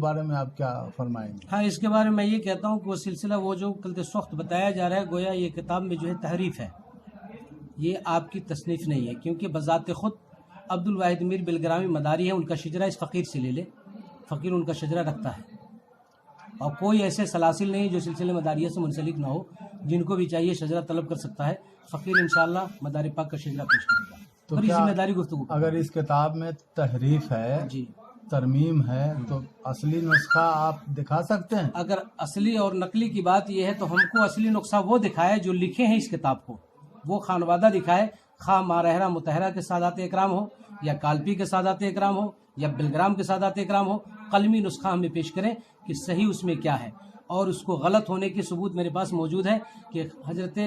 بارے میں آپ کیا فرمائیں گے؟ ہاں، اس کے بارے میں یہ کہتا ہوں کہ وہ سلسلہ وہ جو کل سخت بتایا جا رہا ہے گویا یہ کتاب میں جو ہے تحریف ہے، یہ آپ کی تصنیف نہیں ہے، کیونکہ بذات خود عبد الواحد میر بلگرامی مداری ہے، ان کا شجرہ اس فقیر سے لے لے، فقیر ان کا شجرہ رکھتا ہے، اور کوئی ایسے سلاسل نہیں جو سلسلے مداریہ سے منسلک نہ ہو، جن کو بھی چاہیے شجرہ طلب کر سکتا ہے، فقیر انشاءاللہ مدار پاک کا شجرہ پیش کرے گا۔ تو بڑی ذمہ داری گفتگو اگر اس کتاب میں تحریف ہے، جی، ترمیم ہے، تو اصلی نسخہ آپ دکھا سکتے ہیں؟ اگر اصلی اور نقلی کی بات یہ ہے تو ہم کو اصلی نسخہ وہ دکھائے جو لکھے ہیں اس کتاب کو، وہ خانوادہ دکھائے، خواہ مارہرہ متحرہ کے سادات اکرام ہو، یا کالپی کے سادات اکرام ہو، یا بلگرام کے سادات اکرام ہو، قلمی نسخہ ہمیں پیش کریں کہ صحیح اس میں کیا ہے، اور اس کو غلط ہونے کی ثبوت میرے پاس موجود ہے کہ حضرت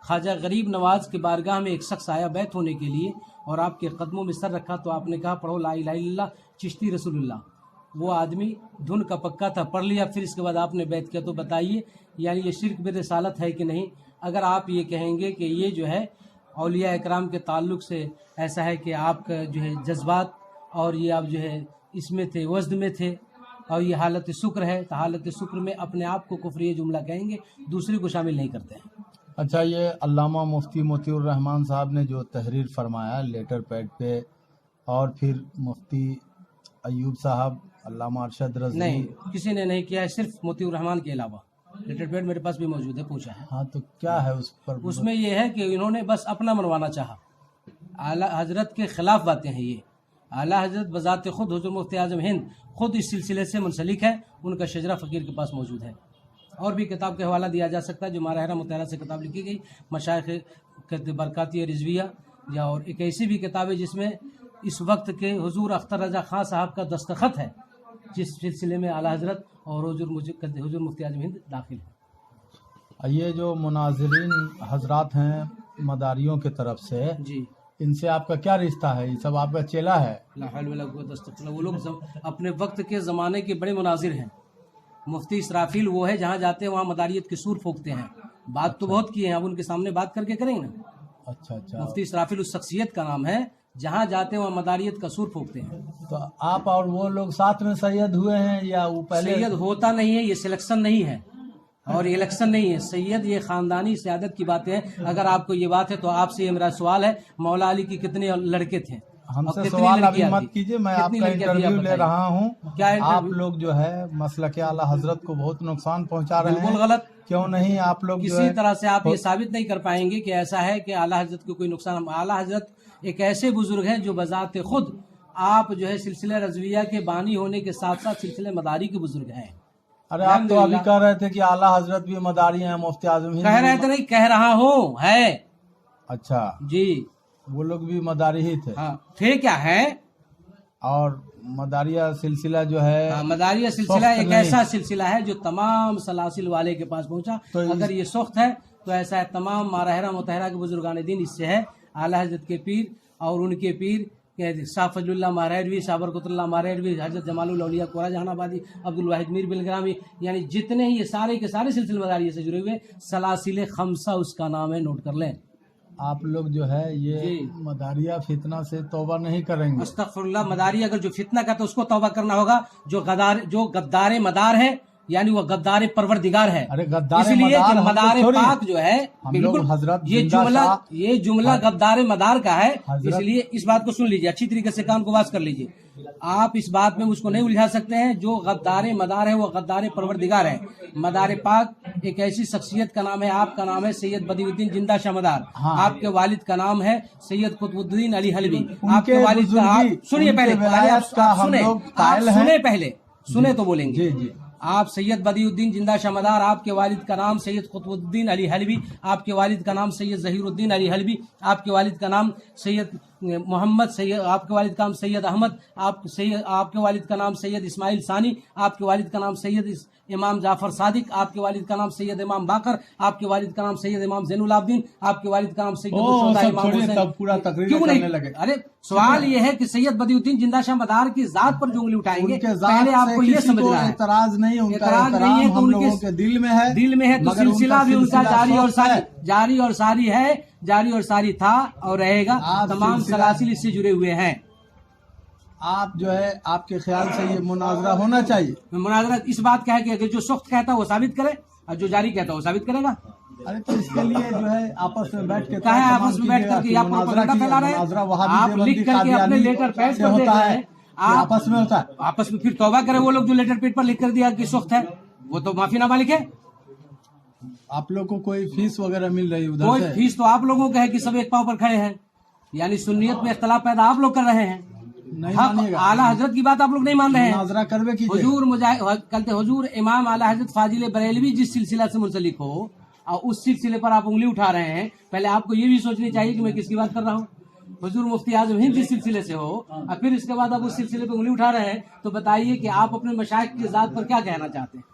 خواجہ غریب نواز کے بارگاہ میں ایک شخص آیا بیعت ہونے کے لیے، اور آپ کے قدموں میں سر رکھا تو آپ نے کہا پڑھو لا الہ الا اللہ چشتی رسول اللہ۔ وہ آدمی دھن کا پکا تھا، پڑھ لیا، پھر اس کے بعد آپ نے بیعت کیا، تو بتائیے یعنی یہ شرک برسالت ہے کہ نہیں؟ اگر آپ یہ کہیں گے کہ یہ جو ہے اولیاء اکرام کے تعلق سے ایسا ہے کہ آپ کا جو ہے جذبات اور یہ آپ جو ہے اس میں تھے، وزد میں تھے، اور یہ حالت شکر ہے، تو حالت شکر میں اپنے آپ کو کفری جملہ کہیں گے، دوسری کو شامل نہیں کرتے ہیں۔ اچھا، یہ علامہ مفتی موتی الرحمان صاحب نے جو تحریر فرمایا لیٹر پیڈ پہ، اور پھر مفتی ایوب صاحب، علامہ ارشد رضوی، نہیں، کسی نے نہیں کیا ہے، صرف موتی الرحمان کے علاوہ۔ لیٹر پیڈ میرے پاس بھی موجود ہے، پوچھا ہے۔ ہاں، تو کیا ہے اس پر؟ اس میں یہ ہے کہ انہوں نے بس اپنا منوانا چاہا، اعلیٰ حضرت کے خلاف باتیں ہیں یہ۔ اعلیٰ حضرت بذات خود حضور مفتی اعظم ہند خود اس سلسلے سے منسلک ہے، ان کا شجرہ فقیر کے پاس موجود ہے، اور بھی کتاب کے حوالہ دیا جا سکتا ہے جو مارہرہ متحرہ سے کتاب لکھی گئی، مشائخ برکاتی رضویہ، یا اور ایک ایسی بھی کتاب ہے جس میں اس وقت کے حضور اختر رضا خان صاحب کا دستخط ہے، جس سلسلے میں اعلیٰ حضرت اور حضور مفتی اعظم ہند داخل ہے۔ یہ جو مناظرین حضرات ہیں مداریوں کی طرف سے، جی، ان سے آپ کا کیا رشتہ ہے؟ یہ سب آپ کا چیلا ہے؟ لا حول ولا قوت الا باللہ۔ وہ لوگ اپنے وقت کے زمانے کے بڑے مناظر ہیں۔ مفتی اسرافیل وہ ہے جہاں جاتے ہیں وہاں مداریت کے سور پھونکتے ہیں، بات تو بہت کی ہے، اب ان کے سامنے بات کر کے کریں گے نا۔ اچھا اچھا، مفتی اسرافیل اس شخصیت کا نام ہے، جہاں جاتے ہیں وہاں مداریت کا سور پھونکتے ہیں۔ تو آپ اور وہ لوگ ساتھ میں سید ہوئے ہیں یا وہ پہلے؟ سید ہوتا نہیں ہے، یہ سلیکشن نہیں ہے اور یہ الیکشن نہیں ہے، سید یہ خاندانی سیادت کی باتیں ہیں۔ اگر آپ کو یہ بات ہے تو آپ سے یہ میرا سوال ہے، مولا علی کی کتنے لڑکے تھے؟ ہم اور سے کتنی سوال ابھی لڑکیاں مت تھیں؟ کیجیے، میں آپ کتنی کا لڑکیاں تھیں انٹرویو لے بتائیے؟ رہا ہوں۔ کیا آپ انٹرویو؟ لوگ جو ہے مسلک اعلیٰ حضرت کو بہت نقصان پہنچا رہے ہیں۔ بالکل غلط۔ کیوں نہیں آپ لوگ جو کسی ہے طرح سے آپ یہ ثابت نہیں کر پائیں گے کہ ایسا ہے کہ اعلیٰ حضرت کو کوئی نقصان۔ اعلیٰ حضرت ایک ایسے بزرگ ہیں جو بذات خود آپ جو ہے سلسلہ رضویہ کے بانی ہونے کے ساتھ ساتھ سلسلہ مداری کے بزرگ ہیں۔ ارے آپ تو ابھی کہہ رہے تھے کہ اعلیٰ حضرت بھی مداری ہیں، مفتی اعظم ہند کہہ رہے تھے نہیں، کہہ رہا ہوں ہے۔ اچھا، جی وہ لوگ بھی مداری ہی تھے؟ ہاں، تھے کیا ہے؟ اور مداریہ سلسلہ جو ہے مداریہ سلسلہ ایک ایسا سلسلہ ہے جو تمام سلاسل والے کے پاس پہنچا۔ اگر یہ سخت ہے تو ایسا ہے، تمام مارہرہ متحرہ کے بزرگان دین اس سے ہے۔ اعلیٰ حضرت کے پیر اور ان کے پیر شاہ فضل اللہ مارہروی، شاہ برکت اللہ مارہروی، حضرت جمال الاولیاء کوڑا جہان آبادی، عبد الواحد میر بلگرامی، یعنی جتنے ہی یہ سارے کے سارے سلسلے مداریہ سے جڑے ہوئے، سلاسل خمسہ اس کا نام ہے، نوٹ کر لیں۔ آپ لوگ جو ہے یہ مداریہ فتنہ سے توبہ نہیں کریں گے؟ استغفر اللہ، مداری اگر جو فتنہ کا تو اس کو توبہ کرنا ہوگا، جو غدار مدار ہے، یعنی وہ غدار پروردگار ہے۔ ارے غدار اس لیے کہ مدار مدار پاک جو ہے، بالکل حضرت یہ جملہ غدار مدار کا ہے، اس لیے اس بات کو سن لیجیے، اچھی طریقے سے کان کو واز کر لیجیے۔ آپ اس بات میں مجھ کو نہیں الجھا سکتے ہیں، جو غدار مدار ہے وہ غدار پروردگار ہے۔ مدار پاک ایک ایسی شخصیت کا نام ہے، آپ کا نام ہے سید بدیع الدین زندہ شاہ مدار، آپ کے والد کا نام ہے سید قطب الدین علی حلبی، آپ کے والد کا سنیے پہلے، سنیں تو بولیں گے۔ آپ سید بدیع الدین زندہ شاہ مدار، آپ کے والد کا نام سید قطب الدین علی حلبی، آپ کے والد کا نام سید ظہیر الدین علی حلبی، آپ کے والد کا نام سید محمد، آپ کے والد کا نام سید احمد، آپ کے والد کا نام سید اسماعیل ثانی، آپ کے والد کا نام سید امام جعفر صادق، آپ کے والد کا نام سید امام باقر، آپ کے والد کا نام سید امام زین العابدین، آپ کے والد کا نام سید امام حسین۔ کیوں نہیں؟ ارے سوال یہ ہے کہ سید بدیع الدین زندہ شاہ مدار کی ذات پر جو انگلی اٹھائیں گے، پہلے آپ کو یہ سمجھنا ہے۔ اعتراض نہیں، ان کا اعتراض نہیں ہے تو ہم لوگوں کے دل میں ہے، دل میں ہے تو سلسلہ بھی ان کا جاری اور ساری ہے، جاری اور ساری تھا اور رہے گا، تمام سلاسل اس سے جڑے ہوئے ہیں۔ آپ جو ہے آپ کے خیال سے یہ مناظرہ ہونا چاہیے؟ مناظرہ اس بات کا ہے کہ اگر جو سخت کہتا ہے وہ ثابت کرے اور جو جاری کہتا ہے وہ ثابت کرے گا. ارے تو اس کے لیے جو ہے آپس میں بیٹھ کے کہا ہے آپس میں بیٹھ کر کے یا پروپیگنڈا پھیلا رہے ہیں, آپ لکھ کر کے اپنے لیٹر پیڈ پر دیکھ رہے ہیں, آپ آپس میں ہوتا ہے. آپس میں پھر توبہ کرے وہ لوگ جو لیٹر پیڈ پر لکھ کر دیا کہ سخت ہے, وہ تو معافی نامہ لکھے. آپ لوگ کو کوئی فیس وغیرہ مل رہی ہے ادھر کوئی سے؟ فیس تو آپ لوگوں کا ہے کہ سب ایک پاؤں پر کھڑے ہیں, یعنی سنیت میں اختلاف پیدا آپ لوگ کر رہے ہیں. نہیں حق مانیے گا. اعلیٰ حضرت کی بات آپ لوگ نہیں مان رہے ہیں. مناظرہ کروے کیجیے. حضور کہتے حضور امام اعلیٰ حضرت فاضل بریلوی جس سلسلہ سے منسلک ہو اور اس سلسلے پر آپ انگلی اٹھا رہے ہیں, پہلے آپ کو یہ بھی سوچنی چاہیے کہ میں کس کی بات کر رہا ہوں. حضور مفتی اعظم ہند جس سلسلے سے ہو اور پھر اس کے بعد آپ اس سلسلے پہ انگلی اٹھا رہے ہیں, تو بتائیے کہ آپ اپنے مشائخ کی ذات پر کیا کہنا چاہتے ہیں.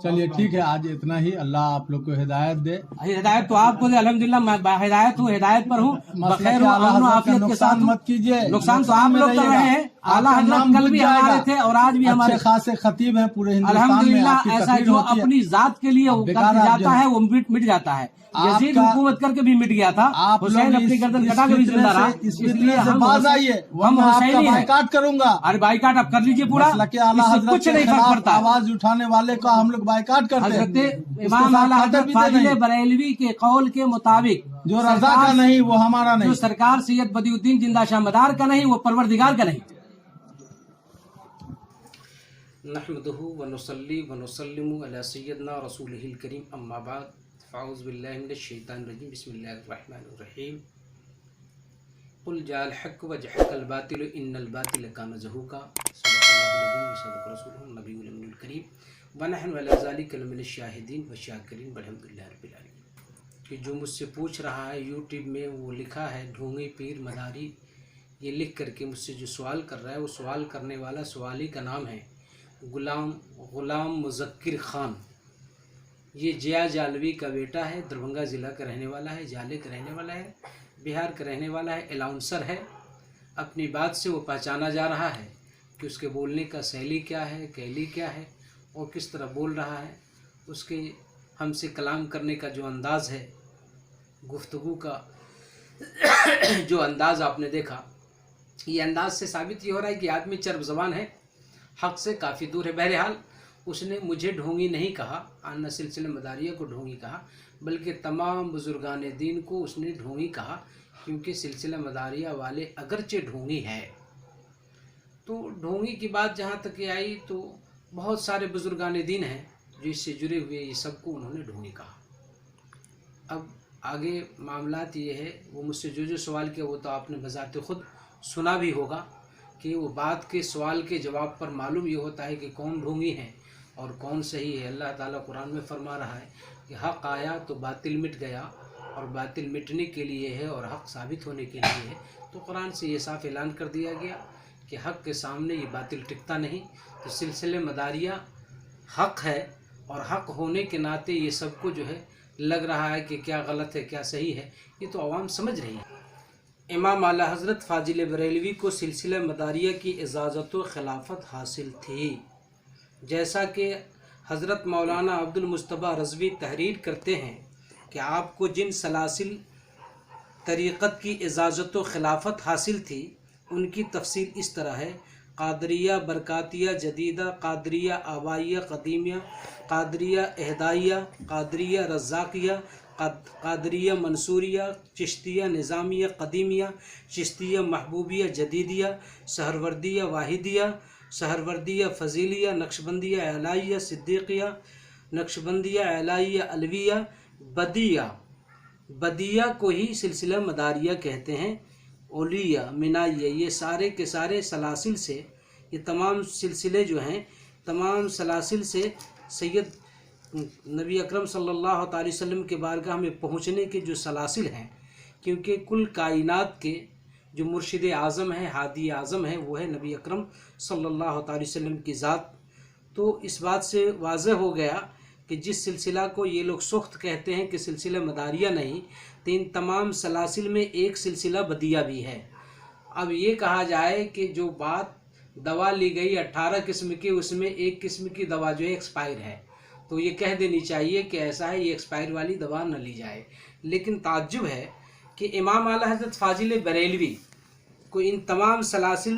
چلیے ٹھیک ہے, آج اتنا ہی. اللہ آپ لوگ کو ہدایت دے. ہدایت تو آپ کو دے, الحمدللہ میں ہدایت ہوں, ہدایت پر ہوں, بخیر ہوں, امن و عافیت کے ساتھ ہوں. مت کیجیے, نقصان تو آپ لوگ کر رہے ہیں. اعلیٰ حضرت کل بھی ہمارے تھے اور آج بھی ہمارے اچھے خاصے خطیب ہیں پورے ہندوستان میں. الحمدللہ. آپ کی ایسا تقریر جو ہوتی ہے. اپنی ذات کے لیے کر جاتا ہے وہ مٹ جاتا ہے. یزید حکومت کر کے بھی مٹ گیا تھا, حسین اپنی گردن کٹا کے بھی زندہ رہا. اس لیے ہم باز آئیے, ہم آپ کا حسینی ہیں. بائیکاٹ کروں گا. ارے بائیکاٹ آپ کر لیجیے پورا, اس سے کچھ نہیں فرق پڑتا. آواز اٹھانے والے کا ہم لوگ بائیکاٹ کرتے ہیں. حضرت امام اعلیٰ حضرت فاضل بریلوی کے قول کے مطابق جو رضا کا نہیں وہ ہمارا نہیں, جو سرکار سید بدی الدین زندہ شاہ مدار کا نہیں وہ پروردگار کا نہیں. نحمده ونصلي ونسلم على سيدنا رسوله الكريم, اما بعد, فاعوذ باللہ من الشیطان الرجیم, بسم اللہ الرحمن الرحیم. قل جاء الحق وجحق الباطل ان الباطل كان زهوقا. صدق اللہ العظیم وصدق رسولہ النبی الامین الکریم, ونحن علی ذلک لمن الشاہدین والشاکرین والحمدللہ رب العالمین. کہ جو مجھ سے پوچھ رہا ہے یوٹیوب میں, وہ لکھا ہے ڈھونگی پیر مداری, یہ لکھ کر کے مجھ سے جو سوال کر رہا ہے, وہ سوال کرنے والا سوالی کا نام ہے غلام مذکر خان. یہ جیا جالوی کا بیٹا ہے, دربھنگہ ضلع کا رہنے والا ہے, جالے کا رہنے والا ہے, بہار کا رہنے والا ہے, الاؤنسر ہے. اپنی بات سے وہ پہچانا جا رہا ہے کہ اس کے بولنے کا شیلی کیا ہے, کیلی کیا ہے اور کس طرح بول رہا ہے. اس کے ہم سے کلام کرنے کا جو انداز ہے, گفتگو کا جو انداز آپ نے دیکھا, یہ انداز سے ثابت یہ ہو رہا ہے کہ آدمی چرب زبان ہے, حق سے کافی دور ہے. بہرحال اس نے مجھے ڈھونگی نہیں کہا, نہ سلسلہ مداریہ کو ڈھونگی کہا, بلکہ تمام بزرگان دین کو اس نے ڈھونگی کہا, کیونکہ سلسلہ مداریہ والے اگرچہ ڈھونگی ہے. تو ڈھونگی کی بات جہاں تک یہ آئی تو بہت سارے بزرگان دین ہیں جو اس سے جڑے ہوئے, یہ سب کو انہوں نے ڈھونگی کہا. اب آگے معاملات یہ ہے, وہ مجھ سے جو سوال کیا وہ تو آپ نے بذات خود سنا بھی ہوگا کہ وہ بات کے سوال کے جواب پر معلوم یہ ہوتا ہے کہ کون ڈھونگی ہے اور کون صحیح ہے. اللہ تعالیٰ قرآن میں فرما رہا ہے کہ حق آیا تو باطل مٹ گیا, اور باطل مٹنے کے لیے ہے اور حق ثابت ہونے کے لیے ہے. تو قرآن سے یہ صاف اعلان کر دیا گیا کہ حق کے سامنے یہ باطل ٹکتا نہیں. تو سلسلہ مداریہ حق ہے, اور حق ہونے کے ناطے یہ سب کو جو ہے لگ رہا ہے کہ کیا غلط ہے کیا صحیح ہے, یہ تو عوام سمجھ رہی ہے. امام اعلیٰ حضرت فاضل بریلوی کو سلسلہ مداریہ کی اجازت و خلافت حاصل تھی, جیسا کہ حضرت مولانا عبد المصطفیٰ رضوی تحریر کرتے ہیں کہ آپ کو جن سلاسل طریقت کی اجازت و خلافت حاصل تھی ان کی تفصیل اس طرح ہے: قادریہ برکاتیہ جدیدہ, قادریہ آبائیہ قدیمیہ, قادریہ اہدائیہ, قادریہ رزاقیہ, قادریہ منصوریہ, چشتیہ نظامیہ قدیمیہ, چشتیہ محبوبیہ جدیدیہ, سہروردیہ واحدیہ, سہروردیہ فضیلیہ, نقشبندیہ اعلائیہ صدیقیہ, نقشبندیہ اعلائیہ علویہ, بدیہ کو ہی سلسلہ مداریہ کہتے ہیں, اولیہ منائیہ. یہ سارے کے سارے سلاسل سے, یہ تمام سلسلے جو ہیں, تمام سلاسل سے سید نبی اکرم صلی اللہ تعالی وسلم کے بارگاہ میں پہنچنے کے جو سلاسل ہیں, کیونکہ کل کائنات کے جو مرشد اعظم ہیں, ہادی اعظم ہیں, وہ ہے نبی اکرم صلی اللہ تعالی وسلم کی ذات. تو اس بات سے واضح ہو گیا کہ جس سلسلہ کو یہ لوگ سخت کہتے ہیں کہ سلسلہ مداریہ نہیں, تو ان تمام سلاسل میں ایک سلسلہ بدیہ بھی ہے. اب یہ کہا جائے کہ جو بات دوا لی گئی 18 قسم کی, اس میں ایک قسم کی دوا جو ہے ایکسپائر ہے, تو یہ کہہ دینی چاہیے کہ ایسا ہے, یہ ایکسپائر والی دوا نہ لی جائے. لیکن تعجب ہے کہ امام اعلیٰ حضرت فاضل بریلوی کو ان تمام سلاسل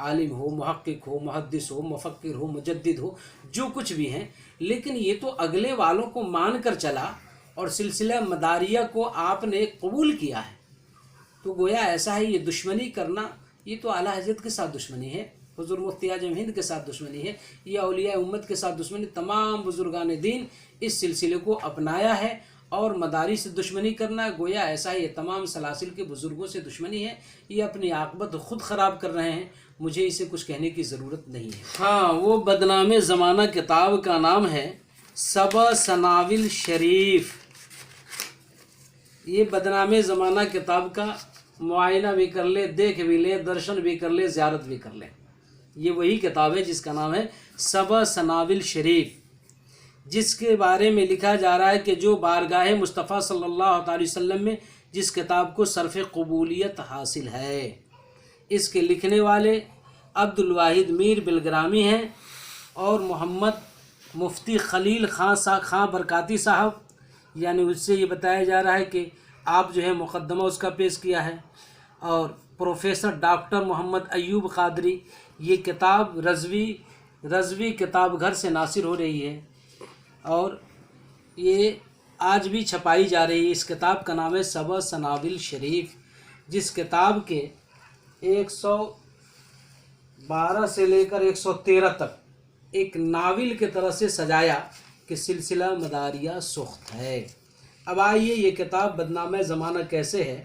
عالم ہو، محقق ہو، محدث ہو، مفکر ہو، مجدد ہو، جو کچھ بھی ہیں، لیکن یہ تو اگلے والوں کو مان کر چلا اور سلسلہ مداریہ کو آپ نے قبول کیا ہے، تو گویا ایسا ہے یہ دشمنی کرنا، یہ تو اعلیٰ حضرت کے ساتھ دشمنی ہے، حضور مفتی اعظم ہند کے ساتھ دشمنی ہے، یہ اولیاء امت کے ساتھ دشمنی، تمام بزرگان دین اس سلسلے کو اپنایا ہے، اور مداری سے دشمنی کرنا گویا ایسا ہے یہ تمام سلاسل کے بزرگوں سے دشمنی ہے، یہ اپنی عاقبت خود خراب کر رہے ہیں، مجھے اسے کچھ کہنے کی ضرورت نہیں ہے۔ ہاں، وہ بدنام زمانہ کتاب کا نام ہے سبع سنابل شریف۔ یہ بدنام زمانہ کتاب کا معائنہ بھی کر لے، دیکھ بھی لے، درشن بھی کر لے، زیارت بھی کر لے، یہ وہی کتاب ہے جس کا نام ہے سبع سنابل شریف، جس کے بارے میں لکھا جا رہا ہے کہ جو بارگاہ مصطفیٰ صلی اللہ علیہ وسلم میں جس کتاب کو صرف قبولیت حاصل ہے، اس کے لکھنے والے عبد الواحد میر بلگرامی ہیں اور محمد مفتی خلیل خان برکاتی صاحب، یعنی اس سے یہ بتایا جا رہا ہے کہ آپ جو ہے مقدمہ اس کا پیش کیا ہے، اور پروفیسر ڈاکٹر محمد ایوب قادری، یہ کتاب رضوی کتاب گھر سے ناصر ہو رہی ہے اور یہ آج بھی چھپائی جا رہی ہے۔ اس کتاب کا نام ہے سبع سنابل شریف، جس کتاب کے 112 سے لے کر 113 تک ایک ناول کے طرح سے سجایا کہ سلسلہ مداریہ سخت ہے۔ اب آئیے یہ کتاب بدنام زمانہ کیسے ہے،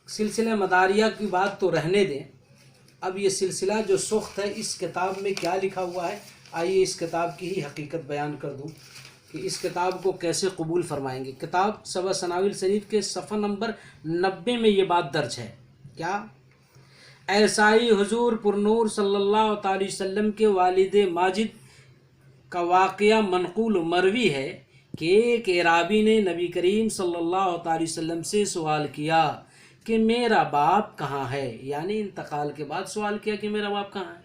سلسلہ مداریہ کی بات تو رہنے دیں، اب یہ سلسلہ جو سخت ہے اس کتاب میں کیا لکھا ہوا ہے، آئیے اس کتاب کی ہی حقیقت بیان کر دوں کہ اس کتاب کو کیسے قبول فرمائیں گے۔ کتاب سبع سنابل شریف کے صفحہ نمبر 90 میں یہ بات درج ہے، کیا؟ ایسائی حضور پرنور صلی اللہ تعالی وسلم کے والد ماجد کا واقعہ منقول و مروی ہے کہ ایک اعرابی نے نبی کریم صلی اللہ تعالی وسلم سے سوال کیا کہ میرا باپ کہاں ہے، یعنی انتقال کے بعد سوال کیا کہ میرا باپ کہاں ہے۔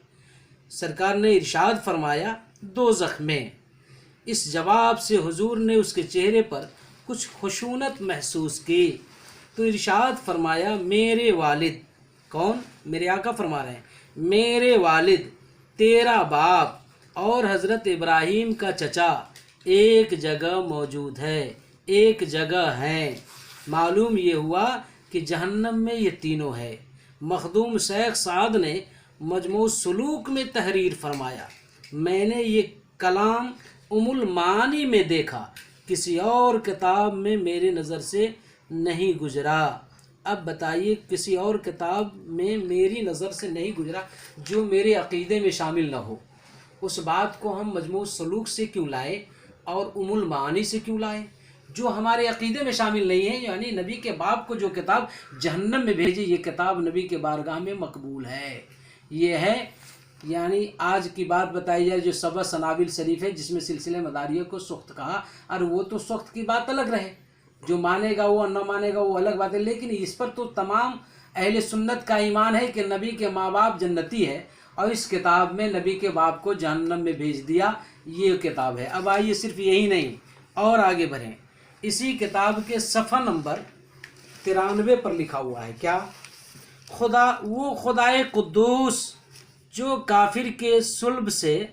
سرکار نے ارشاد فرمایا دوزخ میں۔ اس جواب سے حضور نے اس کے چہرے پر کچھ خشونت محسوس کی تو ارشاد فرمایا میرے والد، کون؟ میرے آقا فرما رہے ہیں، میرے والد، تیرا باپ اور حضرت ابراہیم کا چچا ایک جگہ موجود ہے، ایک جگہ ہیں۔ معلوم یہ ہوا کہ جہنم میں یہ تینوں ہے۔ مخدوم شیخ سعد نے مجموع سلوک میں تحریر فرمایا، میں نے یہ کلام ام المعانی میں دیکھا، کسی اور کتاب میں میرے نظر سے نہیں گزرا۔ اب بتائیے کسی اور کتاب میں میری نظر سے نہیں گزرا جو میرے عقیدے میں شامل نہ ہو، اس بات کو ہم مجموع سلوک سے کیوں لائے اور ام المعانی سے کیوں لائے جو ہمارے عقیدے میں شامل نہیں ہے؟ یعنی نبی کے باپ کو جو کتاب جہنم میں بھیجی، یہ کتاب نبی کے بارگاہ میں مقبول ہے۔ یہ ہے یعنی آج کی بات بتائی جائے جو سبع سنابل شریف ہے، جس میں سلسلہ مداریہ کو سخت کہا، اور وہ تو سخت کی بات الگ رہے، جو مانے گا وہ نہ مانے گا وہ الگ بات ہے، لیکن اس پر تو تمام اہل سنت کا ایمان ہے کہ نبی کے ماں باپ جنتی ہے، اور اس کتاب میں نبی کے باپ کو جہنم میں بھیج دیا، یہ کتاب ہے۔ اب آئیے صرف یہی نہیں اور آگے بڑھیں، اسی کتاب کے صفحہ نمبر 93 پر لکھا ہوا ہے، کیا؟ وہ خدائے قدوس جو کافر کے صلب سے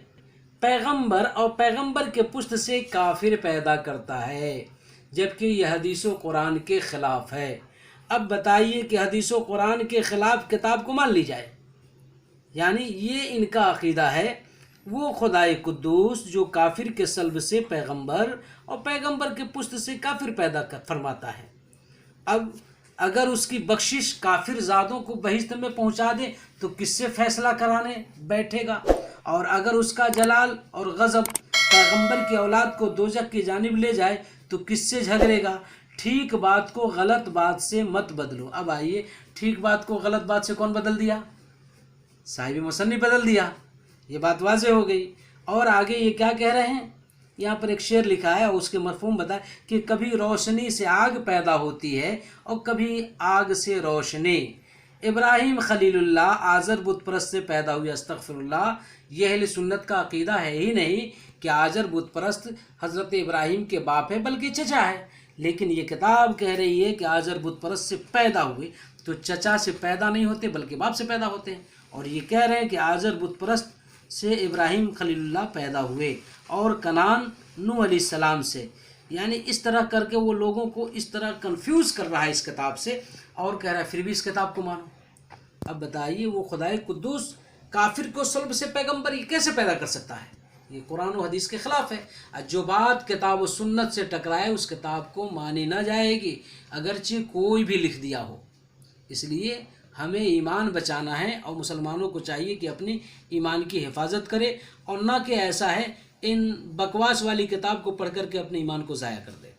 پیغمبر اور پیغمبر کے پشت سے کافر پیدا کرتا ہے، جبکہ یہ حدیث و قرآن کے خلاف ہے۔ اب بتائیے کہ حدیث و قرآن کے خلاف کتاب کو مان لی جائے، یعنی یہ ان کا عقیدہ ہے، وہ خدائے قدوس جو کافر کے صلب سے پیغمبر اور پیغمبر کے پشت سے کافر پیدا فرماتا ہے۔ اب اگر اس کی بخشش کافر زادوں کو بہشت میں پہنچا دے تو کس سے فیصلہ کرانے بیٹھے گا؟ اور اگر اس کا جلال اور غضب پیغمبر کی اولاد کو دوزخ کی جانب لے جائے تو کس سے جھگڑے گا؟ ٹھیک بات کو غلط بات سے مت بدلو۔ اب آئیے ٹھیک بات کو غلط بات سے کون بدل دیا؟ صاحب مصنف بدل دیا، یہ بات واضح ہو گئی۔ اور آگے یہ کیا کہہ رہے ہیں؟ یہاں پر ایک شعر لکھا ہے، اس کے مفہوم بتائے کہ کبھی روشنی سے آگ پیدا ہوتی ہے اور کبھی آگ سے روشنی۔ ابراہیم خلیل اللہ آزر بت پرست سے پیدا ہوئے، استغفر اللہ۔ یہ اہل سنت کا عقیدہ ہے ہی نہیں کہ آزر بت پرست حضرت ابراہیم کے باپ ہے بلکہ چچا ہے، لیکن یہ کتاب کہہ رہی ہے کہ آزر بت پرست سے پیدا ہوئے، تو چچا سے پیدا نہیں ہوتے بلکہ باپ سے پیدا ہوتے ہیں، اور یہ کہہ رہے ہیں کہ آزر بت پرست سے ابراہیم خلیل اللہ پیدا ہوئے اور کنان نوح علیہ السلام سے، یعنی اس طرح کر کے وہ لوگوں کو اس طرح کنفیوز کر رہا ہے اس کتاب سے، اور کہہ رہا ہے پھر بھی اس کتاب کو مانو۔ اب بتائیے وہ خدائے قدوس کافر کو صلب سے پیغمبر یہ کیسے پیدا کر سکتا ہے؟ یہ قرآن و حدیث کے خلاف ہے۔ جو بات کتاب و سنت سے ٹکرائے اس کتاب کو مانی نہ جائے گی، اگرچہ کوئی بھی لکھ دیا ہو۔ اس لیے ہمیں ایمان بچانا ہے، اور مسلمانوں کو چاہیے کہ اپنی ایمان کی حفاظت کرے، اور نہ کہ ایسا ہے ان بکواس والی کتاب کو پڑھ کر کے اپنے ایمان کو ضائع کر دے۔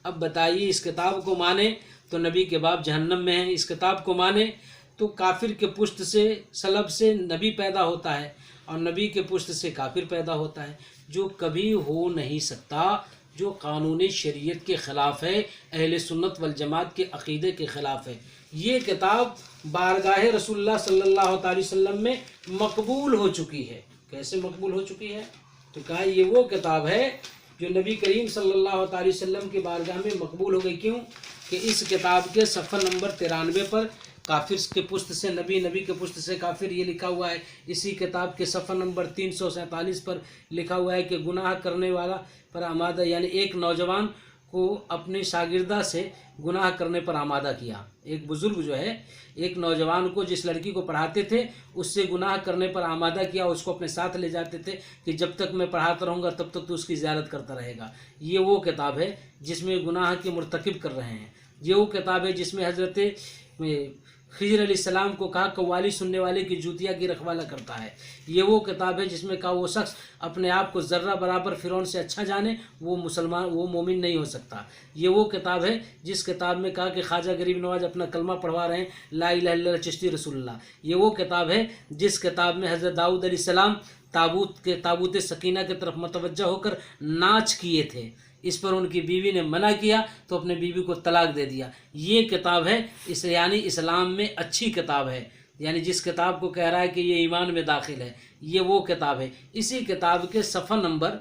اب بتائیے اس کتاب کو مانے تو نبی کے باپ جہنم میں ہیں، اس کتاب کو مانے تو کافر کے پشت سے صلب سے نبی پیدا ہوتا ہے، اور نبی کے پشت سے کافر پیدا ہوتا ہے، جو کبھی ہو نہیں سکتا، جو قانون شریعت کے خلاف ہے، اہل سنت والجماعت کے عقیدے کے خلاف ہے۔ یہ کتاب بارگاہ رسول اللہ صلی اللہ تعالی وسلم میں مقبول ہو چکی ہے۔ کیسے مقبول ہو چکی ہے؟ تو کہا یہ وہ کتاب ہے جو نبی کریم صلی اللہ تعالی وسلم کی بارگاہ میں مقبول ہو گئی۔ کیوں؟ کہ اس کتاب کے صفحہ نمبر 93 پر کافر کے پشت سے نبی، نبی کے پشت سے کافر یہ لکھا ہوا ہے۔ اسی کتاب کے صفحہ نمبر 347 پر لکھا ہوا ہے کہ گناہ کرنے والا پر آمادہ، یعنی ایک نوجوان کو اپنے شاگردہ سے گناہ کرنے پر آمادہ کیا۔ ایک بزرگ جو ہے ایک نوجوان کو، جس لڑکی کو پڑھاتے تھے، اس سے گناہ کرنے پر آمادہ کیا، اس کو اپنے ساتھ لے جاتے تھے کہ جب تک میں پڑھاتا رہوں گا تب تک تو اس کی زیارت کرتا رہے گا۔ یہ وہ کتاب ہے جس میں گناہ کے مرتکب کر رہے ہیں۔ یہ وہ کتاب ہے جس میں حضرت خضر علیہ السلام کو کہا قوالی سننے والے کی جوتیا کی رکھوالا کرتا ہے۔ یہ وہ کتاب ہے جس میں کہا وہ شخص اپنے آپ کو ذرہ برابر فرعون سے اچھا جانے وہ مسلمان، وہ مومن نہیں ہو سکتا۔ یہ وہ کتاب ہے جس کتاب میں کہا کہ خواجہ غریب نواز اپنا کلمہ پڑھوا رہے ہیں لا الہ الا اللہ چشتی رسول اللہ۔ یہ وہ کتاب ہے جس کتاب میں حضرت داؤد علیہ السلام تابوت سکینہ کی طرف متوجہ ہو کر ناچ کیے تھے، اس پر ان کی بیوی نے منع کیا تو اپنے بیوی کو طلاق دے دیا۔ یہ کتاب ہے یعنی اسلام میں اچھی کتاب ہے، یعنی جس کتاب کو کہہ رہا ہے کہ یہ ایمان میں داخل ہے، یہ وہ کتاب ہے۔ اسی کتاب کے صفحہ نمبر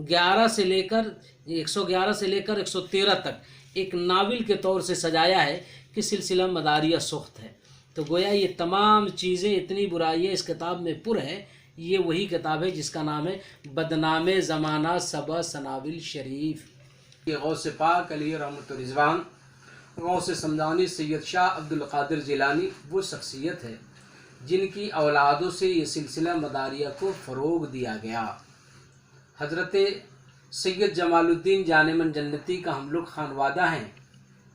11 سے لے کر 111 سے لے کر 113 تک ایک ناول کے طور سے سجایا ہے کہ سلسلہ مداریہ سخت ہے۔ تو گویا یہ تمام چیزیں، اتنی برائیاں اس کتاب میں پر ہے۔ یہ وہی کتاب ہے جس کا نام ہے بدنام زمانہ سبا سنابل شریف۔ یہ غوث پاک علیہ رحمۃ الرضوان، غوث سمدانی سید شاہ عبد القادر جیلانی وہ شخصیت ہے جن کی اولادوں سے یہ سلسلہ مداریہ کو فروغ دیا گیا۔ حضرت سید جمال الدین جانمن جنتی کا ہم لوگ خانوادہ ہیں،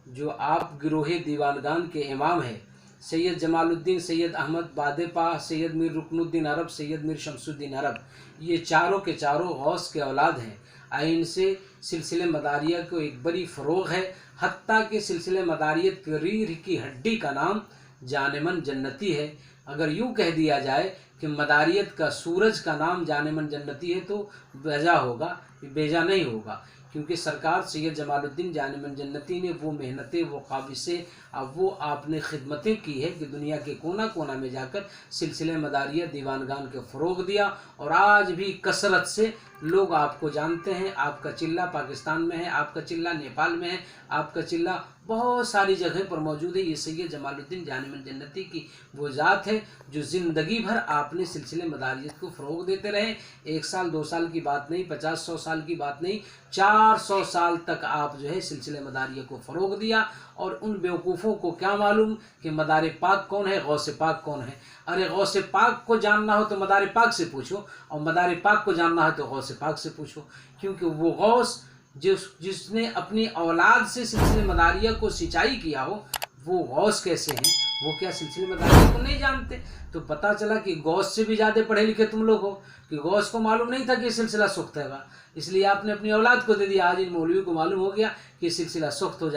جو آپ گروہ دیوانگان کے امام ہیں۔ سید جمال الدین، سید احمد بادپا، سید میر رکن الدین عرب، سید میر شمس الدین عرب، یہ چاروں کے چاروں غوث کے اولاد ہیں۔ ان سے سلسلہ مداریہ کو ایک بڑی فروغ ہے، حتیٰ کہ سلسلہ مداریت کی ریڑھ کی ہڈی کا نام جانمن جنتی ہے۔ اگر یوں کہہ دیا جائے کہ مداریت کا سورج کا نام جانمن جنتی ہے تو بیجا ہوگا، بیجا نہیں ہوگا، کیونکہ سرکار سید جمال الدین جانمن جنتی نے وہ محنتیں، وہ قابضیں، اب وہ آپ نے خدمتیں کی ہے کہ دنیا کے کونا کونا میں جا کر سلسلہ مداریہ دیوانگان کے فروغ دیا، اور آج بھی کثرت سے لوگ آپ کو جانتے ہیں۔ آپ کا چلہ پاکستان میں ہے، آپ کا چلہ نیپال میں ہے، آپ کا چلہ بہت ساری جگہ پر موجود ہے۔ یہ سید جمال الدین جانمن جنتی کی وہ ذات ہے جو زندگی بھر آپ نے سلسلہ مداریت کو فروغ دیتے رہے۔ 1 سال 2 سال کی بات نہیں، 50-100 سال کی بات نہیں، 400 سال تک آپ جو ہے سلسلہ مداریہ کو فروغ دیا۔ اور ان بیوقوفوں کو کیا معلوم کہ مدار پاک کون ہے، غوث پاک کون ہے؟ ارے غوث پاک کو جاننا ہو تو مدار پاک سے پوچھو، اور مدار پاک کو جاننا ہے تو غوث پاک سے پوچھو، کیونکہ وہ غوث جس نے اپنی اولاد سے سلسلہ مداریہ کو سچائی کیا ہو، وہ غوث کیسے ہیں؟ وہ کیا سلسلہ مداریہ کو نہیں جانتے؟ تو پتہ چلا کہ غوث سے بھی زیادہ پڑھے لکھے تم لوگ ہو، کہ غوث کو معلوم نہیں تھا کہ یہ سلسلہ سخت ہے گا، اس لیے آپ نے اپنی اولاد کو دے دیا۔ آج ان مولوی کو معلوم ہو گیا کہ یہ سلسلہ سخت ہو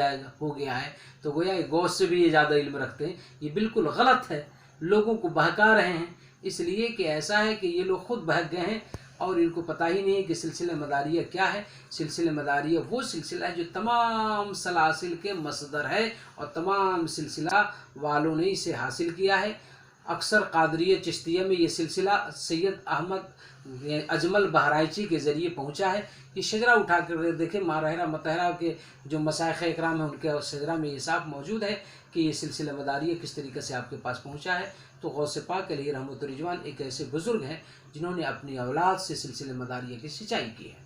گیا ہے، تو گویا غوث سے بھی یہ زیادہ علم رکھتے ہیں۔ یہ بالکل غلط ہے، لوگوں کو بہکا رہے ہیں، اس لیے کہ ایسا ہے کہ یہ لوگ خود بہک گئے ہیں اور ان کو پتہ ہی نہیں ہے کہ سلسلہ مداریہ کیا ہے۔ سلسلہ مداریہ وہ سلسلہ ہے جو تمام سلاسل کے مصدر ہے، اور تمام سلسلہ والوں نے اسے حاصل کیا ہے۔ اکثر قادریہ چشتیہ میں یہ سلسلہ سید احمد اجمل بہرائچی کے ذریعے پہنچا ہے. یہ شجرہ اٹھا کر دیکھیں مارحرہ مطہرہ کے جو مشائخ اکرام ہیں ان کے شجرہ میں یہ صاف موجود ہے کہ یہ سلسلہ مداریہ کس طریقے سے آپ کے پاس پہنچا ہے. تو غوث پاک علیہ رحمۃ الرضوان ایک ایسے بزرگ ہیں جنہوں نے اپنی اولاد سے سلسلہ مداریہ کی سچائی کی ہے.